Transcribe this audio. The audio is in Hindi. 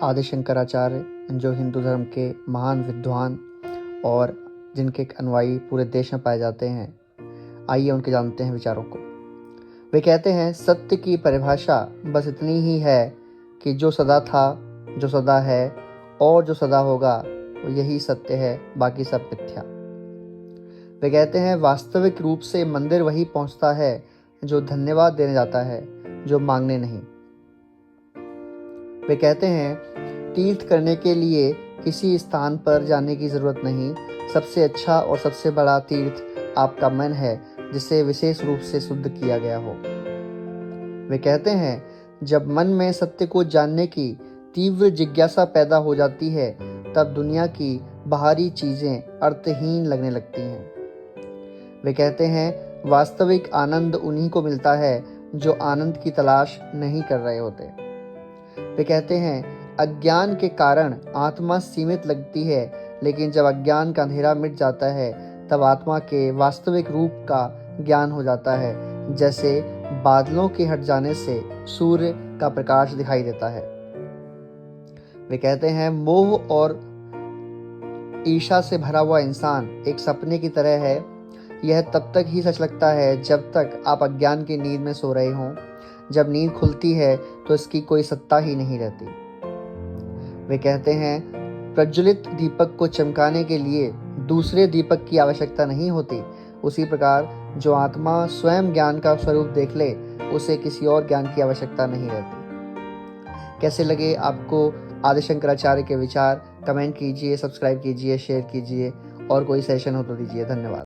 आदि शंकराचार्य, जो हिंदू धर्म के महान विद्वान और जिनके अनुयायी पूरे देश में पाए जाते हैं। आइए उनके जानते हैं विचारों को। वे कहते हैं, सत्य की परिभाषा बस इतनी ही है कि जो सदा था, जो सदा है और जो सदा होगा, वो यही सत्य है, बाकी सब मिथ्या। वे कहते हैं, वास्तविक रूप से मंदिर वही पहुंचता है जो धन्यवाद देने जाता है, जो मांगने नहीं। वे कहते हैं, तीर्थ करने के लिए किसी स्थान पर जाने की जरूरत नहीं, सबसे अच्छा और सबसे बड़ा तीर्थ आपका मन है, जिसे विशेष रूप से शुद्ध किया गया हो। वे कहते हैं, जब मन में सत्य को जानने की तीव्र जिज्ञासा पैदा हो जाती है, तब दुनिया की बाहरी चीजें अर्थहीन लगने लगती हैं। वे कहते हैं, वास्तविक आनंद उन्हीं को मिलता है जो आनंद की तलाश नहीं कर रहे होते। वे कहते हैं, अज्ञान के कारण आत्मा सीमित लगती है, लेकिन जब अज्ञान का अंधेरा मिट जाता है, तब आत्मा के वास्तविक रूप का ज्ञान हो जाता है, जैसे बादलों के हट जाने से सूर्य का प्रकाश दिखाई देता है। वे कहते हैं, मोह और ईर्ष्या से भरा हुआ इंसान एक सपने की तरह है। यह तब तक ही सच लगता है जब तक आप अज्ञान की नींद में सो रहे हों। जब नींद खुलती है तो इसकी कोई सत्ता ही नहीं रहती। वे कहते हैं, प्रज्वलित दीपक को चमकाने के लिए दूसरे दीपक की आवश्यकता नहीं होती। उसी प्रकार जो आत्मा स्वयं ज्ञान का स्वरूप देख ले, उसे किसी और ज्ञान की आवश्यकता नहीं रहती। कैसे लगे आपको आदि शंकराचार्य के विचार? कमेंट कीजिए, सब्सक्राइब कीजिए, शेयर कीजिए और कोई सेशन हो तो दीजिए। धन्यवाद।